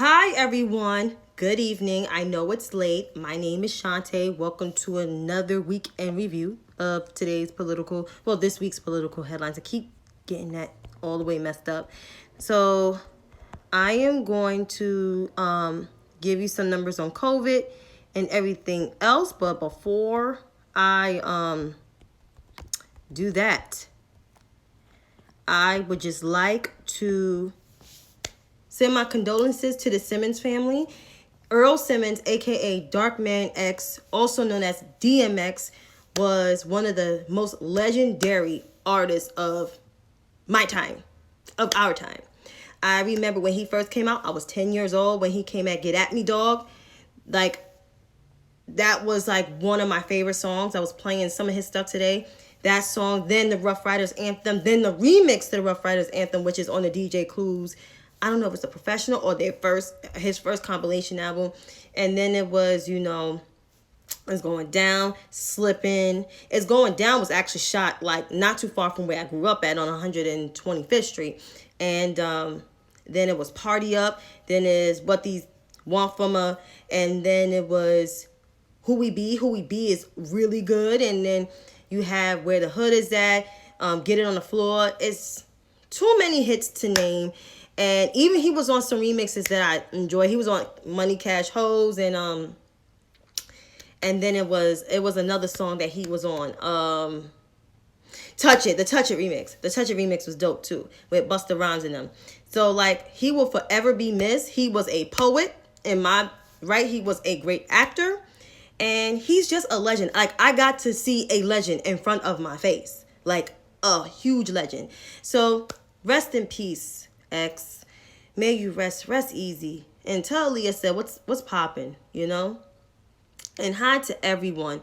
Hi, everyone. Good evening. I know it's late. My name is Chantay. Welcome to another weekend review of this week's political headlines. I keep getting that all the way messed up. So, I am going to give you some numbers on COVID and everything else. But before I do that, I would just like to send my condolences to the Simmons family. Earl Simmons, aka Darkman X, also known as DMX, was one of the most legendary artists of my time, of our time. I remember when he first came out, I was 10 years old when he came at Get At Me Dog. Like, that was like one of my favorite songs. I was playing some of his stuff today. That song, then the Rough Riders anthem, then the remix to the Rough Riders anthem, which is on the DJ Clues. I don't know if it's a professional or his first compilation album. And then it was, It's Going Down, Slippin'. It's Going Down was actually shot like not too far from where I grew up at on 125th Street. And then it was Party Up. Then is What These Want From A. And then it was Who We Be. Who We Be is really good. And then you have Where the Hood Is At, Get It on the Floor. It's too many hits to name. And even he was on some remixes that I enjoy. He was on Money Cash Hoes and then it was another song that he was on. Touch It, the Touch It remix. The Touch It remix was dope too, with Busta Rhymes in them. So like he will forever be missed. He was a poet in my right. He was a great actor, and he's just a legend. Like I got to see a legend in front of my face, like a huge legend. So rest in peace, X. May you rest easy. And tell Leah said what's popping, And hi to everyone.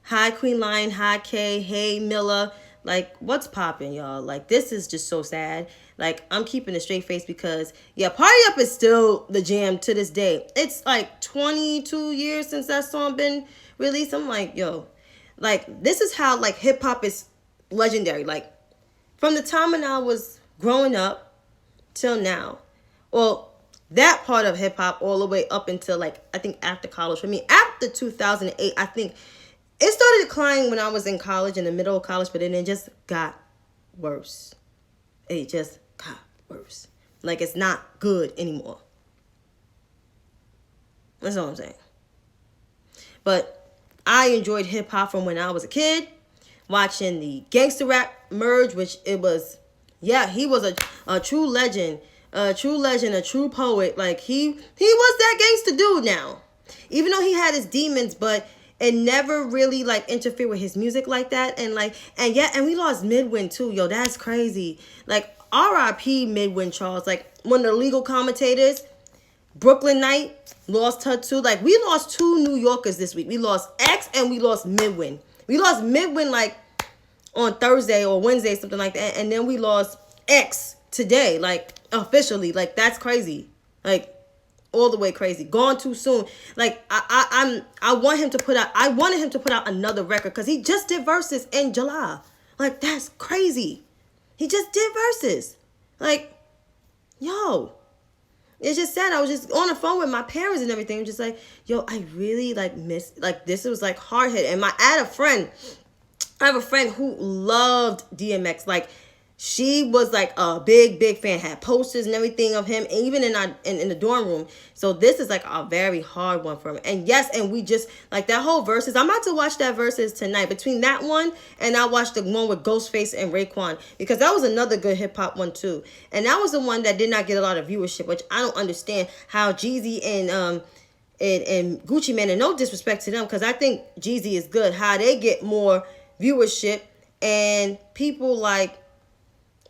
Hi Queen Lion, hi Kay, hey Miller. Like what's popping, y'all? Like this is just so sad. Like I'm keeping a straight face because Party Up is still the jam to this day. It's like 22 years since that song been released. I'm like, like this is how like hip hop is legendary. Like from the time when I was growing up till now. Well, that part of hip hop all the way up until like I think after college. For me, after 2008, I think it started declining when I was in college, in the middle of college, but then it just got worse. It just got worse. Like it's not good anymore. That's all I'm saying. But I enjoyed hip hop from when I was a kid, watching the gangster rap merge, which it was, he was a true legend. A true legend, a true poet. Like he was that gangster dude now. Even though he had his demons, but it never really like interfered with his music like that. And we lost Midwin too. Yo, that's crazy. Like R.I.P. Midwin Charles. Like one of the legal commentators, Brooklyn Knight, lost her too. Like we lost two New Yorkers this week. We lost X and we lost Midwin. We lost Midwin like on Thursday or Wednesday, something like that. And then we lost X today, like officially. Like that's crazy. Like all the way crazy. Gone too soon. Like I wanted him to put out another record because he just did verses in July. Like that's crazy. He just did verses. Like, yo. It's just sad. I was just on the phone with my parents and everything. I'm just like, yo, I really like miss, like this was like hard hit. And I have a friend who loved DMX. Like she was like a big fan, had posters and everything of him, even in the dorm room. So this is like a very hard one for him. And yes, and we just like that whole verses. I'm about to watch that verses tonight. Between that one and I watched the one with Ghostface and Raekwon, because that was another good hip hop one too. And that was the one that did not get a lot of viewership, which I don't understand how Jeezy and Gucci Mane, and no disrespect to them, because I think Jeezy is good, how they get more viewership and people like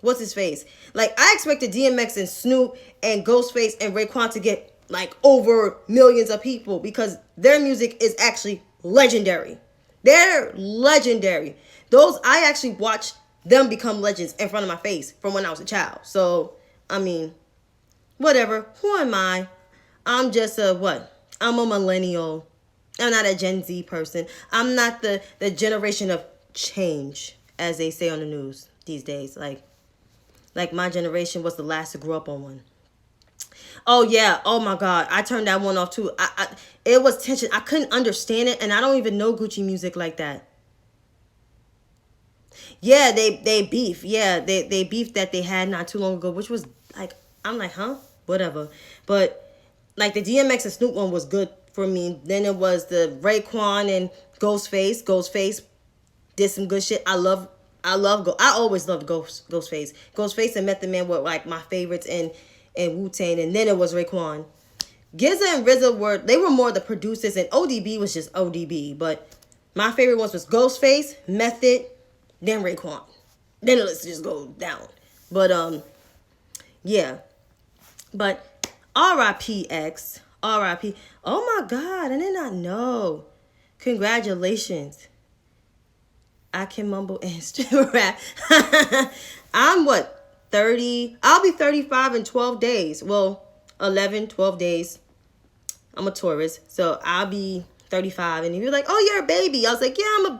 what's his face? Like I expected DMX and Snoop and Ghostface and Raekwon to get like over millions of people because their music is actually legendary. They're legendary. Those I actually watched them become legends in front of my face from when I was a child. So I mean, whatever. Who am I? I'm just I'm a millennial. I'm not a Gen Z person. I'm not the generation of change, as they say on the news these days. Like my generation was the last to grow up on one. Oh yeah. Oh my God. I turned that one off too. It was tension. I couldn't understand it, and I don't even know Gucci music like that. Yeah, they beef. Yeah, they beef that they had not too long ago, which was like, I'm like, huh, whatever. But like the DMX and Snoop one was good for me. Then it was the Raekwon and Ghostface. Ghostface did some good shit. I always loved Ghostface. Ghostface and Method Man were like my favorites in Wu Tang, and then it was Raekwon. GZA and RZA were more the producers, and ODB was just ODB. But my favorite ones was Ghostface, Method, then Raekwon. Then let's just go down. But yeah. But R.I.P. X. R.I.P. Oh my God, I did not know. Congratulations. I can mumble and still rap. I'm what, 30? I'll be 35 in 12 days. Well, 11, 12 days. I'm a Taurus, so I'll be 35. And you're like, oh, you're a baby. I was like, yeah,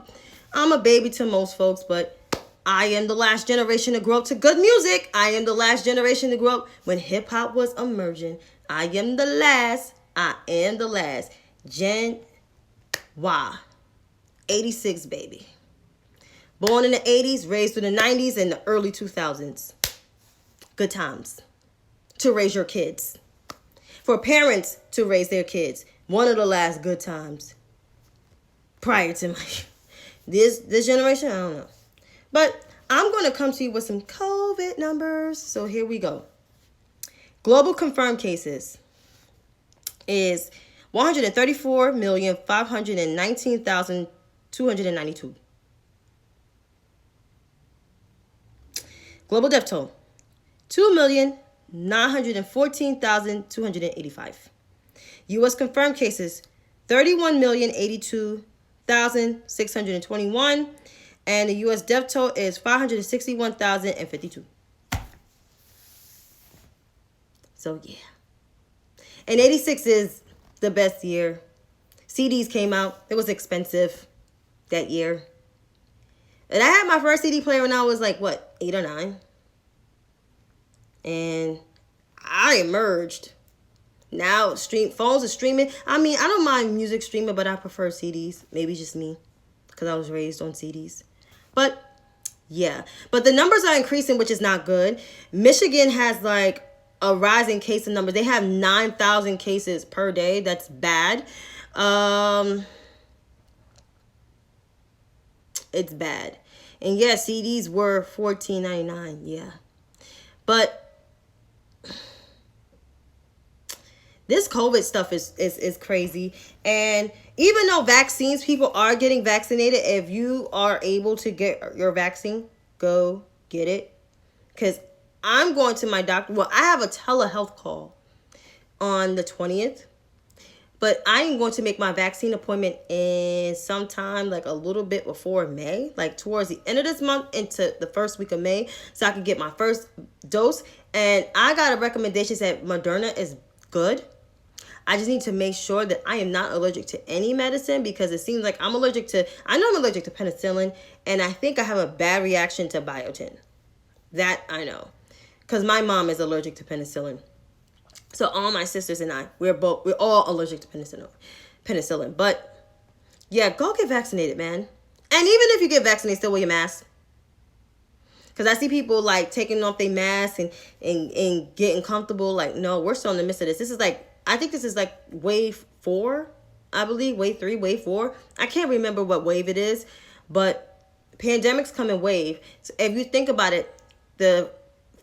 I'm a baby to most folks, but I am the last generation to grow up to good music. I am the last generation to grow up when hip hop was emerging. I am the last. I am the last. Gen Y. 86, baby. Born in the 80s, raised in the 90s and the early 2000s. Good times to raise your kids. For parents to raise their kids. One of the last good times. Prior to my this generation, I don't know. But I'm going to come to you with some COVID numbers. So here we go. Global confirmed cases is 134,519,292. Global death toll, 2,914,285. U.S. confirmed cases, 31,082,621. And the U.S. death toll is 561,052. So, yeah. And 86 is the best year. CDs came out. It was expensive that year. And I had my first CD player when I was like, what, 8 or 9? And I emerged. Now phones are streaming. I mean, I don't mind music streaming, but I prefer CDs. Maybe just me, because I was raised on CDs. But yeah, but the numbers are increasing, which is not good. Michigan has like a rising case of numbers. They have 9,000 cases per day. That's bad. It's bad. And yeah, CDs were $14.99. Yeah, but this COVID stuff is crazy. And even though vaccines, people are getting vaccinated, if you are able to get your vaccine, go get it. Because I'm going to my doctor. Well, I have a telehealth call on the 20th. But I am going to make my vaccine appointment in sometime like a little bit before May. Like towards the end of this month into the first week of May. So I can get my first dose. And I got a recommendation that Moderna is good. I just need to make sure that I am not allergic to any medicine, because it seems like I know I'm allergic to penicillin, and I think I have a bad reaction to biotin. That I know, because my mom is allergic to penicillin. So all my sisters and I, we're all allergic to penicillin. But yeah, go get vaccinated, man. And even if you get vaccinated, still wear your mask. Because I see people like taking off their masks and getting comfortable. Like, no, we're still in the midst of this. This is like, I think this is like wave 4, I believe. Wave 3, wave 4. I can't remember what wave it is. But pandemics come in wave. So if you think about it, the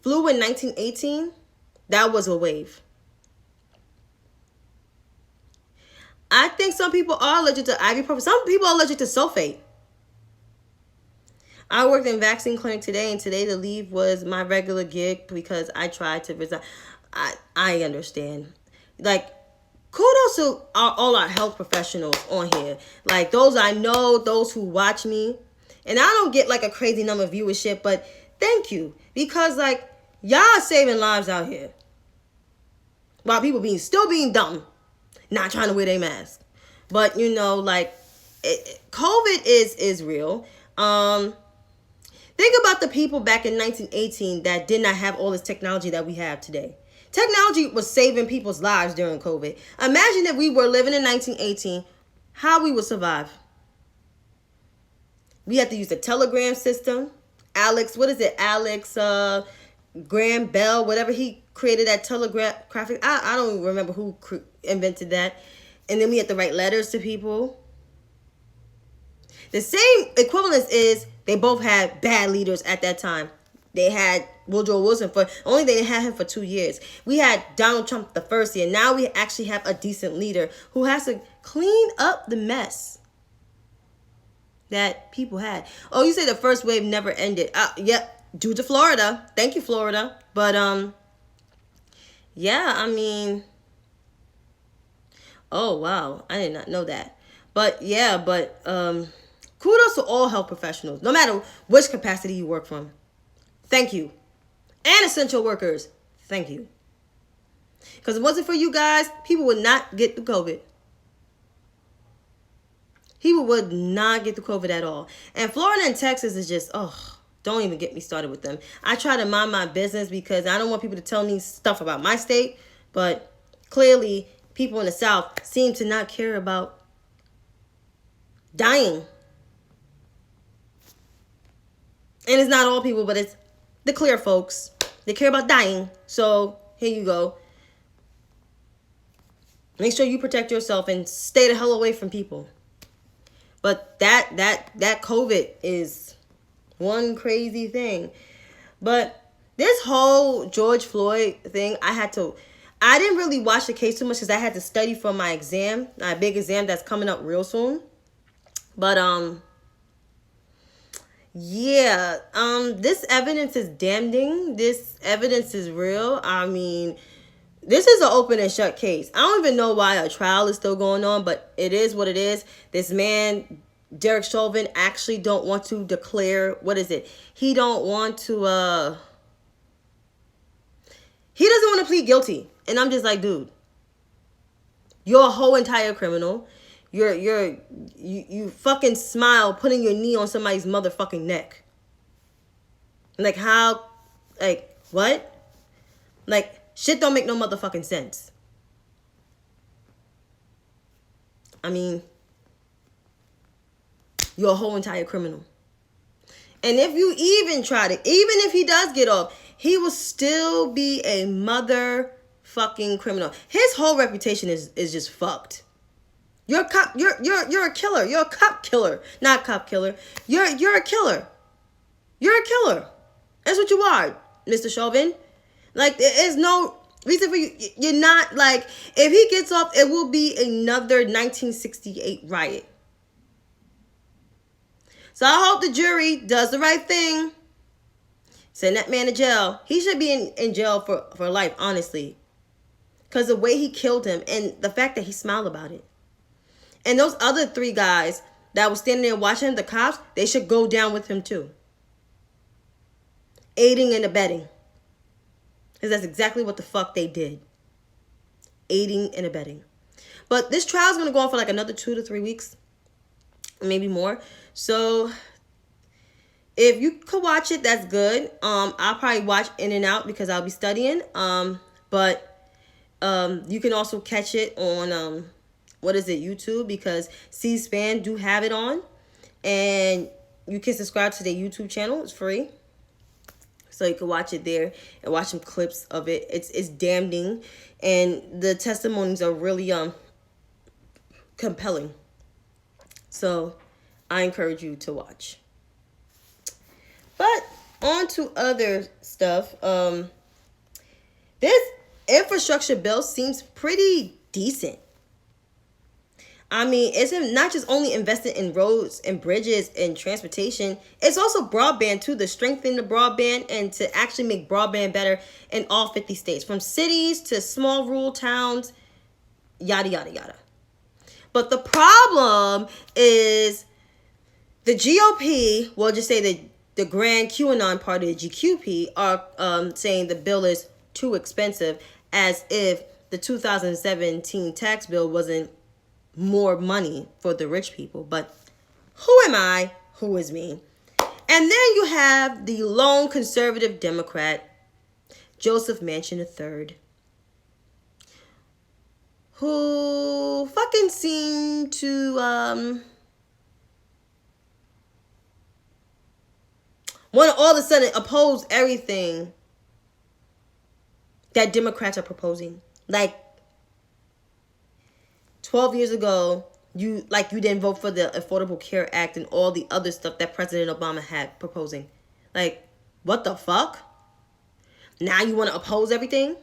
flu in 1918, that was a wave. I think some people are allergic to ibuprofen. Some people are allergic to sulfate. I worked in vaccine clinic today, and today the leave was my regular gig because I tried to resign. I understand. Like, kudos to all our health professionals on here. Like, those I know, those who watch me. And I don't get, like, a crazy number of viewership, but thank you. Because, like, y'all are saving lives out here. While people still being dumb. Not trying to wear their mask. But, you know, like, COVID is real. Think about the people back in 1918 that did not have all this technology that we have today. Technology was saving people's lives during COVID. Imagine if we were living in 1918, how we would survive. We had to use the telegram system. Alex, what is it? Alex Graham Bell, whatever, he created that telegraphic. I don't even remember who invented that. And then we had to write letters to people. The same equivalence is they both had bad leaders at that time. They had Woodrow Wilson they had him for 2 years. We had Donald Trump the first year. Now we actually have a decent leader who has to clean up the mess that people had. Oh, you say the first wave never ended. Yep, due to Florida. Thank you, Florida. But yeah, I mean, oh wow, I did not know that. But yeah, kudos to all health professionals, no matter which capacity you work from. Thank you. And essential workers, thank you. Because if it wasn't for you guys, people would not get the COVID. People would not get the COVID at all. And Florida and Texas is just, don't even get me started with them. I try to mind my business because I don't want people to tell me stuff about my state. But clearly, people in the South seem to not care about dying. And it's not all people, but it's the clear folks. They care about dying. So here you go. Make sure you protect yourself and stay the hell away from people. But that COVID is one crazy thing. But this whole George Floyd thing, I didn't really watch the case too much because I had to study for my exam, my big exam that's coming up real soon. But yeah, this evidence is damning. This evidence is real. I mean, this is an open and shut case. I don't even know why a trial is still going on, but it is what it is. This man, Derek Chauvin, actually don't want to declare, what is it? He don't want to, he doesn't want to plead guilty. And I'm just like, dude, you're a whole entire criminal. You fucking smile putting your knee on somebody's motherfucking neck. Like how, like what? Like shit don't make no motherfucking sense. I mean, you're a whole entire criminal. And if you even try to, even if he does get off, he will still be a motherfucking criminal. His whole reputation is just fucked. You're a cop. You're a killer. You're a cop killer, not cop killer. You're a killer. You're a killer. That's what you are, Mr. Chauvin. Like there is no reason for you. You're not like if he gets off, it will be another 1968 riot. So I hope the jury does the right thing. Send that man to jail. He should be in jail for life, honestly, because the way he killed him and the fact that he smiled about it. And those other 3 guys that were standing there watching the cops, they should go down with him too. Aiding and abetting. Because that's exactly what the fuck they did. Aiding and abetting. But this trial is going to go on for like another 2 to 3 weeks. Maybe more. So if you could watch it, that's good. I'll probably watch in and out because I'll be studying. But you can also catch it on... YouTube, because C-SPAN do have it on, and you can subscribe to their YouTube channel. It's free, so you can watch it there and watch some clips of it. It's damning, and the testimonies are really compelling. So I encourage you to watch. But on to other stuff. This infrastructure bill seems pretty decent. I mean, it's not just only invested in roads and bridges and transportation. It's also broadband, too, to strengthen the broadband and to actually make broadband better in all 50 states. From cities to small rural towns, yada, yada, yada. But the problem is the GOP, we'll just say the Grand QAnon party, the GQP, are saying the bill is too expensive, as if the 2017 tax bill wasn't more money for the rich people. But who am I? Who is me? And then you have the lone conservative Democrat, Joseph Manchin III. who fucking seem to want to all of a sudden oppose everything that Democrats are proposing. Like 12 years ago, you didn't vote for the Affordable Care Act and all the other stuff that President Obama had proposing. Like, what the fuck? Now you want to oppose everything?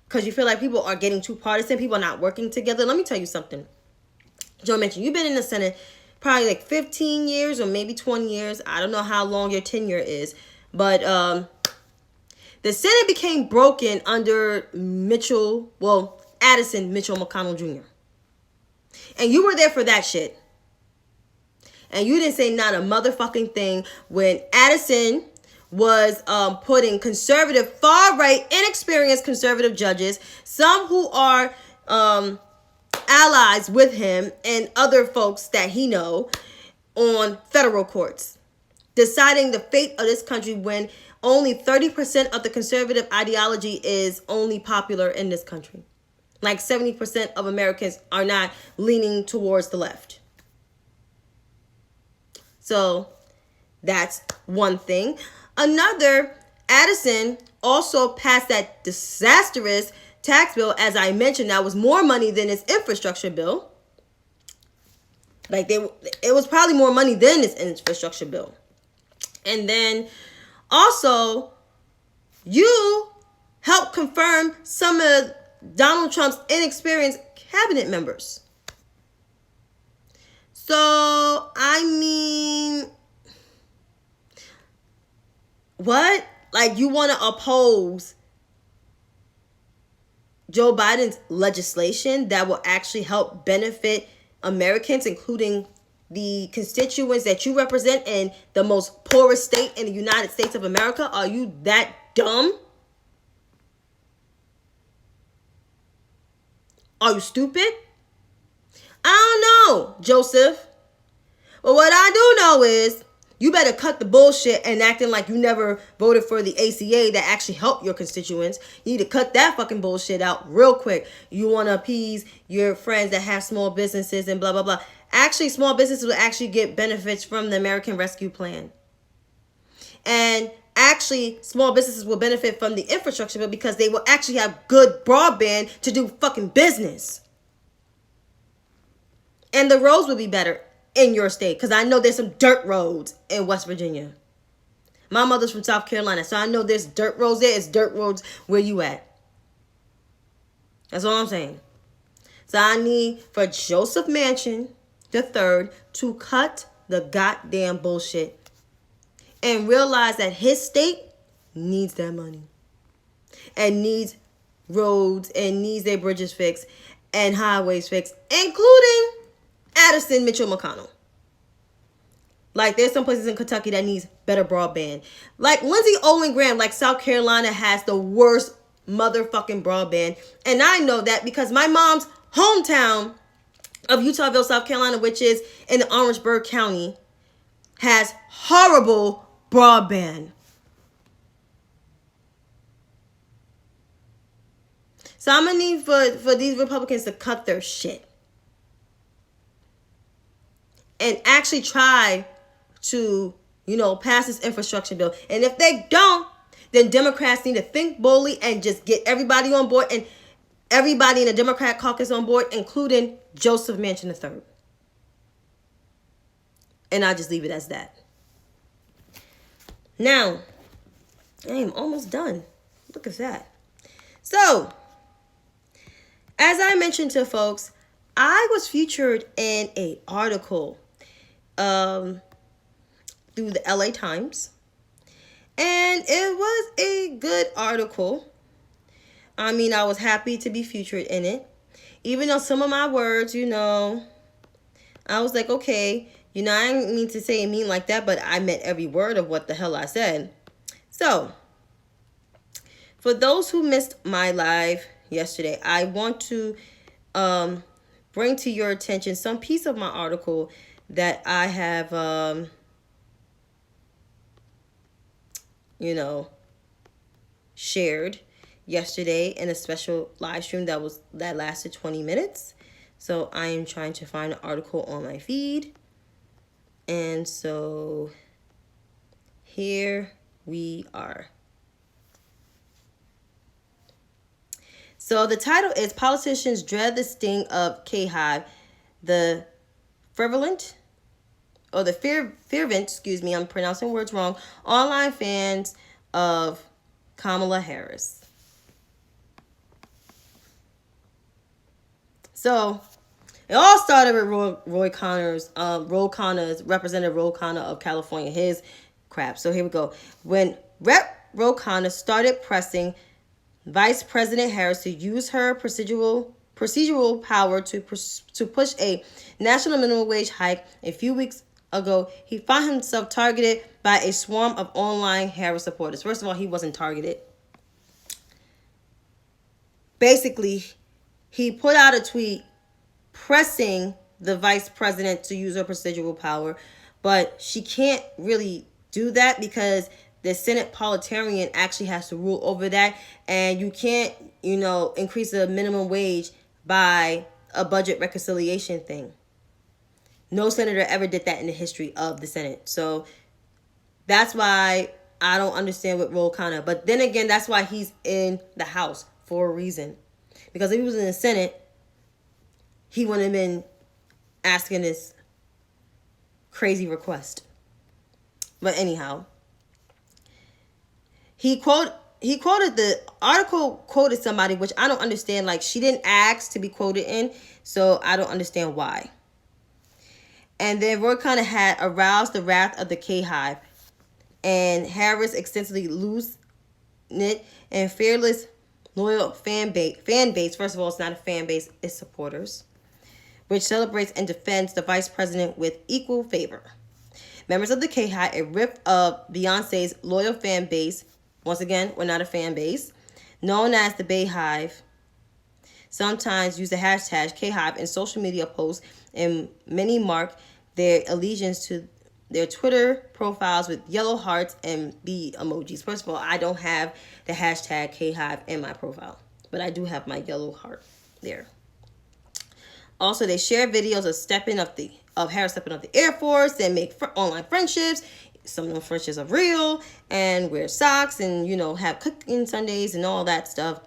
Because you feel like people are getting too partisan, people are not working together. Let me tell you something. Joe mentioned, you've been in the Senate probably like 15 years or maybe 20 years. I don't know how long your tenure is. But the Senate became broken under Addison Mitchell McConnell Jr. And you were there for that shit. And you didn't say not a motherfucking thing when Addison was putting conservative, far-right, inexperienced conservative judges, some who are allies with him and other folks that he know, on federal courts, deciding the fate of this country when only 30% of the conservative ideology is only popular in this country. Like 70% of Americans are not leaning towards the left. So that's one thing. Another, Addison also passed that disastrous tax bill, as I mentioned, that was more money than his infrastructure bill. Like it was probably more money than his infrastructure bill. And then also, you helped confirm some of Donald Trump's inexperienced cabinet members. So, I mean, what? Like, you want to oppose Joe Biden's legislation that will actually help benefit Americans, including the constituents that you represent in the most poorest state in the United States of America? Are you that dumb? Are you stupid? I don't know, Joseph. But what I do know is you better cut the bullshit and acting like you never voted for the ACA that actually helped your constituents. You need to cut that fucking bullshit out real quick. You want to appease your friends that have small businesses and blah, blah, blah. Actually, small businesses will actually get benefits from the American Rescue Plan. And actually, small businesses will benefit from the infrastructure bill because they will actually have good broadband to do fucking business. And the roads will be better in your state, because I know there's some dirt roads in West Virginia. My mother's from South Carolina, so I know there's dirt roads there. It's dirt roads where you at. That's all I'm saying. So I need for Joseph Manchin III to cut the goddamn bullshit and realize that his state needs that money and needs roads and needs their bridges fixed and highways fixed, including Addison Mitchell McConnell. Like, there's some places in Kentucky that needs better broadband. Like Lindsey Olin Graham, like South Carolina has the worst motherfucking broadband. And I know that because my mom's hometown of Utahville, South Carolina, which is in Orangeburg County, has horrible broadband. So I'm going to need for these Republicans to cut their shit. And actually try to, pass this infrastructure bill. And if they don't, then Democrats need to think boldly and just get everybody on board and everybody in the Democrat caucus on board, including Joseph Manchin III. And I'll just leave it as that. Now, I am almost done. Look at that. So, as I mentioned to folks, I was featured in an article through the LA Times. And it was a good article. I mean, I was happy to be featured in it. Even though some of my words, I was like, okay, I didn't mean to say it mean like that, but I meant every word of what the hell I said. So, for those who missed my live yesterday, I want to bring to your attention some piece of my article that I have, shared yesterday in a special live stream that lasted 20 minutes. So I am trying to find an article on my feed. And so here we are. So the title is Politicians Dread the Sting of Hive. The fervent, I'm pronouncing words wrong, online fans of Kamala Harris. So it all started with Representative Roy Connor of California, his crap. So here we go. When Rep. Roy Connor started pressing Vice President Harris to use her procedural power to push a national minimum wage hike a few weeks ago, he found himself targeted by a swarm of online Harris supporters. First of all, he wasn't targeted. Basically, he put out a tweet pressing the vice president to use her procedural power, but she can't really do that because the Senate parliamentarian actually has to rule over that, and you can't, increase the minimum wage by a budget reconciliation thing. No senator ever did that in the history of the Senate. So that's why I don't understand what Roy Connor. But then again, that's why he's in the House for a reason. Because if he was in the Senate, he wouldn't have been asking this crazy request. But anyhow, he quoted the article, quoted somebody, which I don't understand. Like, she didn't ask to be quoted in, so I don't understand why. And then Roy Connor had aroused the wrath of the Hive, and Harris extensively loose-knit and fearless loyal fan base. First of all, it's not a fan base, it's supporters, which celebrates and defends the vice president with equal favor. Members of the Hive, a rift of Beyonce's loyal fan base, once again, we're not a fan base, known as the Bay Hive, sometimes use the hashtag Hive in social media posts, and many mark their allegiance to their Twitter profiles with yellow hearts and bee emojis. First of all, I don't have the hashtag Hive in my profile, but I do have my yellow heart there. Also, they share videos of Harris stepping up the Air Force. They make online friendships. Some of them friendships are real, and wear socks and, have cooking Sundays and all that stuff.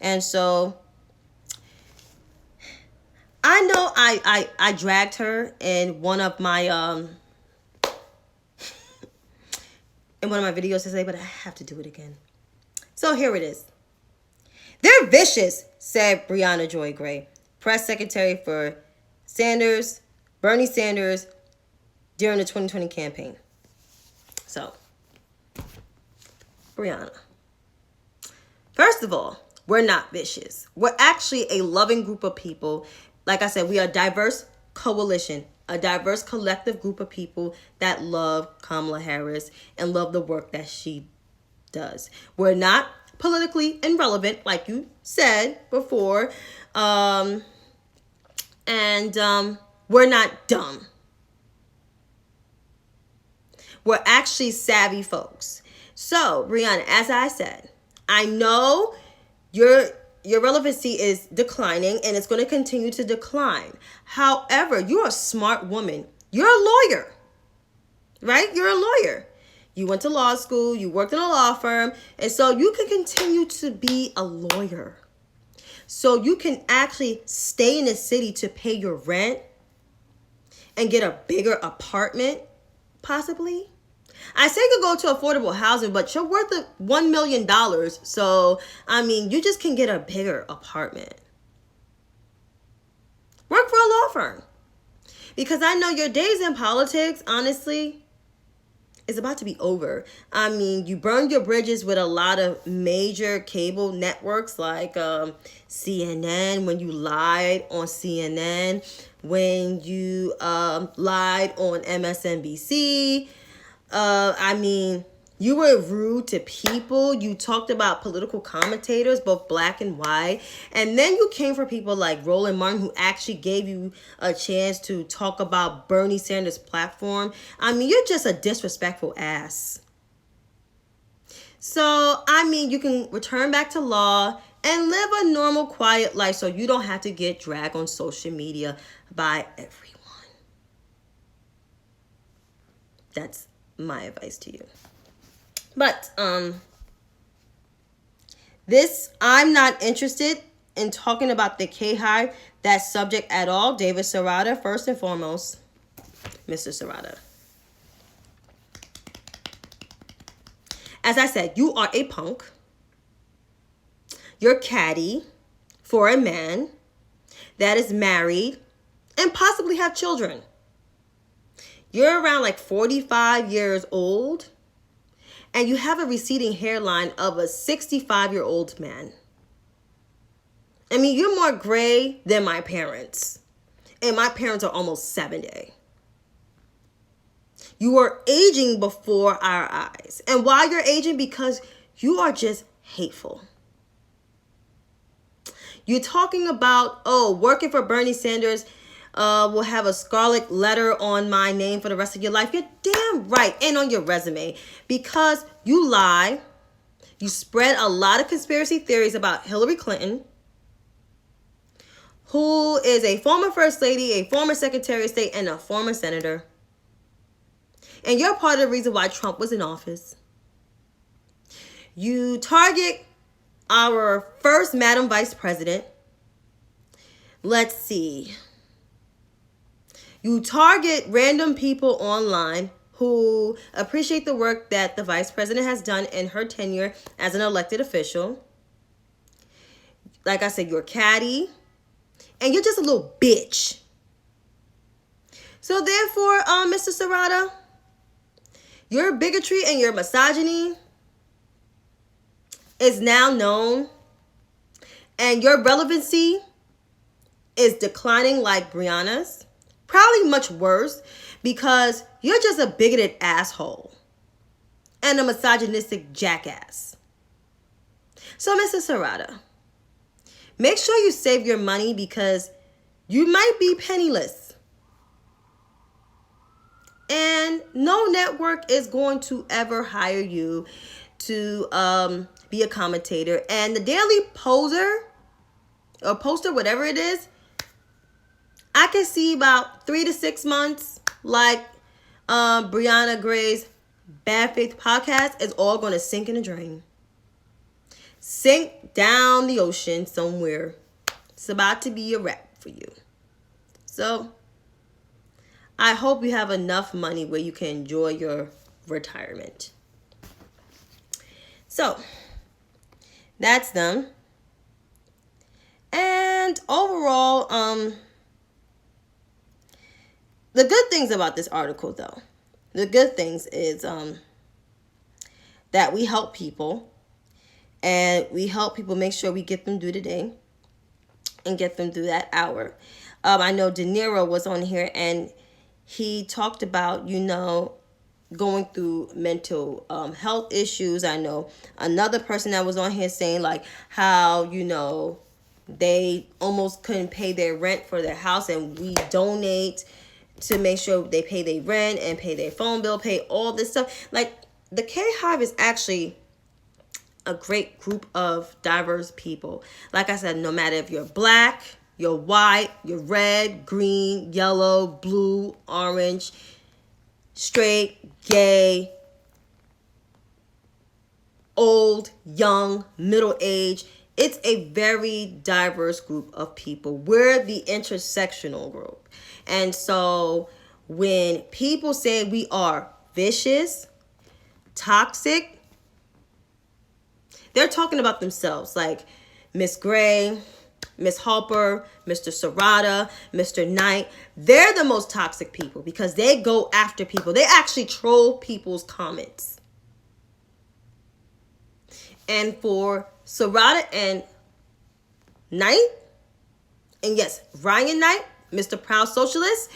And so I know I dragged her in one of my videos today, but I have to do it again. So here it is. They're vicious, said Brianna Joy Gray, press secretary for Bernie Sanders, during the 2020 campaign. So, Brianna, first of all, we're not vicious. We're actually a loving group of people. Like I said, we are a diverse coalition, a diverse collective group of people that love Kamala Harris and love the work that she does. We're not politically irrelevant, like you said before, and we're not dumb. We're actually savvy folks. So, Brianna, as I said, I know your relevancy is declining and it's going to continue to decline. However, you're a smart woman. You're a lawyer, right? You're a lawyer. You went to law school, you worked in a law firm, and so you can continue to be a lawyer. So you can actually stay in the city to pay your rent and get a bigger apartment, possibly. I say you could go to affordable housing, but you're worth $1 million. So, you just can get a bigger apartment. Work for a law firm. Because I know your days in politics, honestly, is about to be over. You burned your bridges with a lot of major cable networks like CNN, when you lied on CNN, when you lied on MSNBC. You were rude to people. You talked about political commentators, both black and white. And then you came for people like Roland Martin, who actually gave you a chance to talk about Bernie Sanders' platform. You're just a disrespectful ass. So, I mean, you can return back to law and live a normal, quiet life so you don't have to get dragged on social media by everyone. That's my advice to you. But, I'm not interested in talking about the Hive, that subject at all. David Serrata, first and foremost. Mr. Serrata. As I said, you are a punk. You're catty for a man that is married and possibly have children. You're around like 45 years old and you have a receding hairline of a 65-year-old man. I mean, you're more gray than my parents. And my parents are almost 70. You are aging before our eyes. And why you're aging? Because you are just hateful. You're talking about, working for Bernie Sanders will have a scarlet letter on my name for the rest of your life. You're damn right. And on your resume. Because you lie. You spread a lot of conspiracy theories about Hillary Clinton, who is a former First Lady, a former Secretary of State, and a former Senator. And you're part of the reason why Trump was in office. You target our first Madam Vice President. Let's see. You target random people online who appreciate the work that the Vice President has done in her tenure as an elected official. Like I said, you're catty. And you're just a little bitch. So therefore, Mr. Serrata, your bigotry and your misogyny is now known. And your relevancy is declining like Brianna's. Probably much worse because you're just a bigoted asshole. And a misogynistic jackass. So, Mr. Serrata, make sure you save your money because you might be penniless. And no network is going to ever hire you to be a commentator. And the Daily Poser, or Poster, whatever it is, I can see about 3 to 6 months, like Brianna Gray's Bad Faith podcast, is all going to sink in the drain. Sink down the ocean somewhere. It's about to be a wrap for you. So, I hope you have enough money where you can enjoy your retirement. So, that's them. And overall, the good things about this article, though, the good things is that we help people. And we help people make sure we get them through the day and get them through that hour. I know De Niro was on here and he talked about, going through mental health issues. I know another person that was on here saying like how, they almost couldn't pay their rent for their house and we donate to make sure they pay their rent and pay their phone bill, pay all this stuff. Like the Hive is actually a great group of diverse people. Like I said, no matter if you're black, you're white, you're red, green, yellow, blue, orange, straight, gay, old, young, middle age. It's a very diverse group of people. We're the intersectional group. And so when people say we are vicious, toxic, they're talking about themselves, like Miss Gray, Miss Harper, Mr. Serrata, Mr. Knight. They're the most toxic people because they go after people. They actually troll people's comments. And for Serrata and Knight, and yes, Ryan Knight, Mr. Proud Socialist,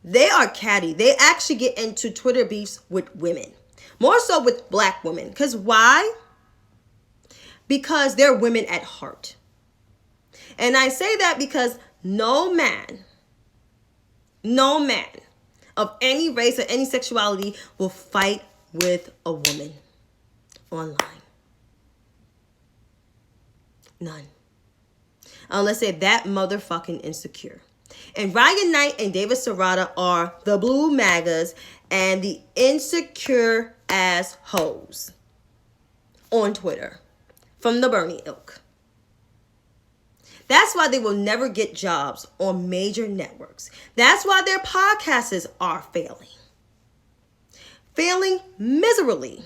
they are catty. They actually get into Twitter beefs with women. More so with black women. Because why? Because they're women at heart. And I say that because no man of any race or any sexuality will fight with a woman. online. None. Unless they're that motherfucking insecure. And Ryan Knight and David Serrata are the blue MAGAs and the insecure ass hoes on Twitter from the Bernie ilk. That's why they will never get jobs on major networks. That's why their podcasts are failing. Failing miserably.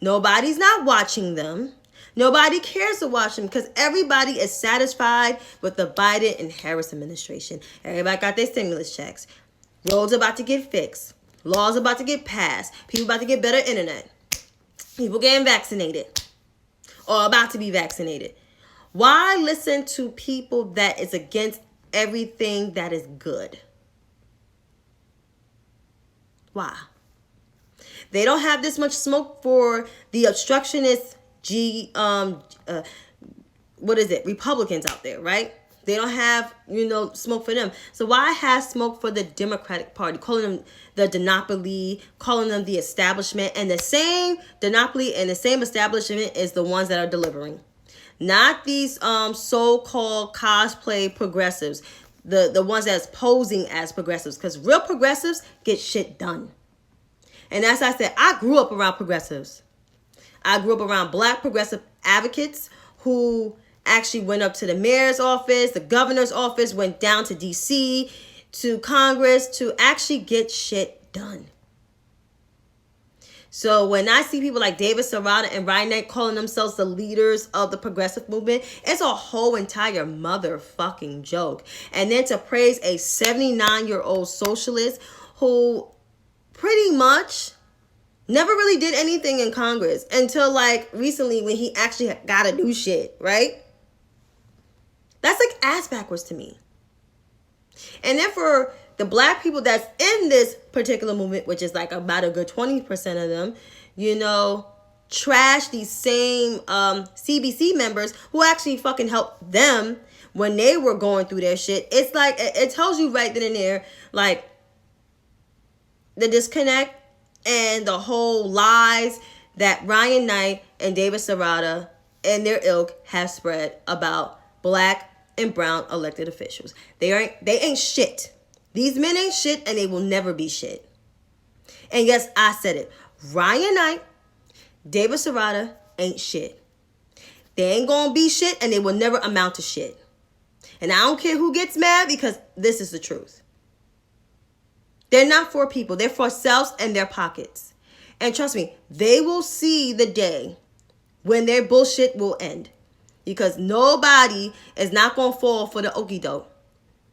Nobody's not watching them. Nobody cares to watch them because everybody is satisfied with the Biden and Harris administration. Everybody got their stimulus checks. Roads about to get fixed. Laws about to get passed. People about to get better internet. People getting vaccinated or about to be vaccinated. Why listen to people that is against everything that is good? Why? They don't have this much smoke for the obstructionist Republicans out there, right? They don't have, smoke for them. So why have smoke for the Democratic Party, calling them the Denopoly, calling them the establishment, and the same Denopoly and the same establishment is the ones that are delivering. Not these so-called cosplay progressives, the ones that's posing as progressives, because real progressives get shit done. And as I said, I grew up around progressives. I grew up around black progressive advocates who actually went up to the mayor's office, the governor's office, went down to DC, to Congress to actually get shit done. So when I see people like David Serrata and Ryan Knight calling themselves the leaders of the progressive movement, it's a whole entire motherfucking joke. And then to praise a 79-year-old socialist who pretty much never really did anything in Congress until like recently when he actually got to do shit, right? That's like ass backwards to me. And then for the black people that's in this particular movement, which is like about a good 20% of them, trash these same CBC members who actually fucking helped them when they were going through their shit. It's like, it tells you right then and there, like, the disconnect and the whole lies that Ryan Knight and David Serrata and their ilk have spread about black and brown elected officials. They ain't shit. These men ain't shit and they will never be shit. And yes, I said it. Ryan Knight, David Serrata ain't shit. They ain't gonna be shit and they will never amount to shit. And I don't care who gets mad because this is the truth. They're not for people. They're for selves and their pockets. And trust me, they will see the day when their bullshit will end. Because nobody is not going to fall for the okie doke.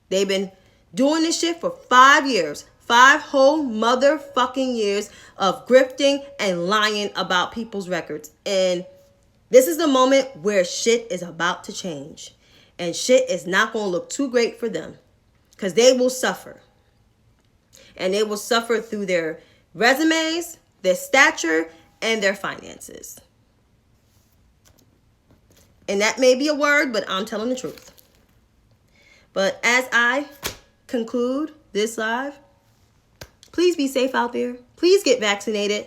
They've been doing this shit for 5 years. 5 whole motherfucking years of grifting and lying about people's records. And this is the moment where shit is about to change. And shit is not going to look too great for them. Because they will suffer. And they will suffer through their resumes, their stature, and their finances. And that may be a word, but I'm telling the truth. But as I conclude this live, please be safe out there. Please get vaccinated.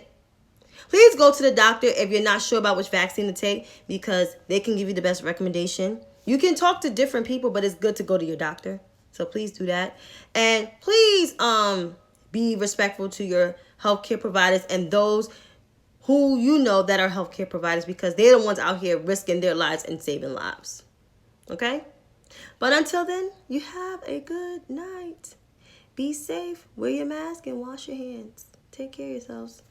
Please go to the doctor if you're not sure about which vaccine to take because they can give you the best recommendation. You can talk to different people, but it's good to go to your doctor. So please do that. And please be respectful to your healthcare providers and those who you know that are healthcare providers because they're the ones out here risking their lives and saving lives. Okay? But until then, you have a good night. Be safe. Wear your mask and wash your hands. Take care of yourselves.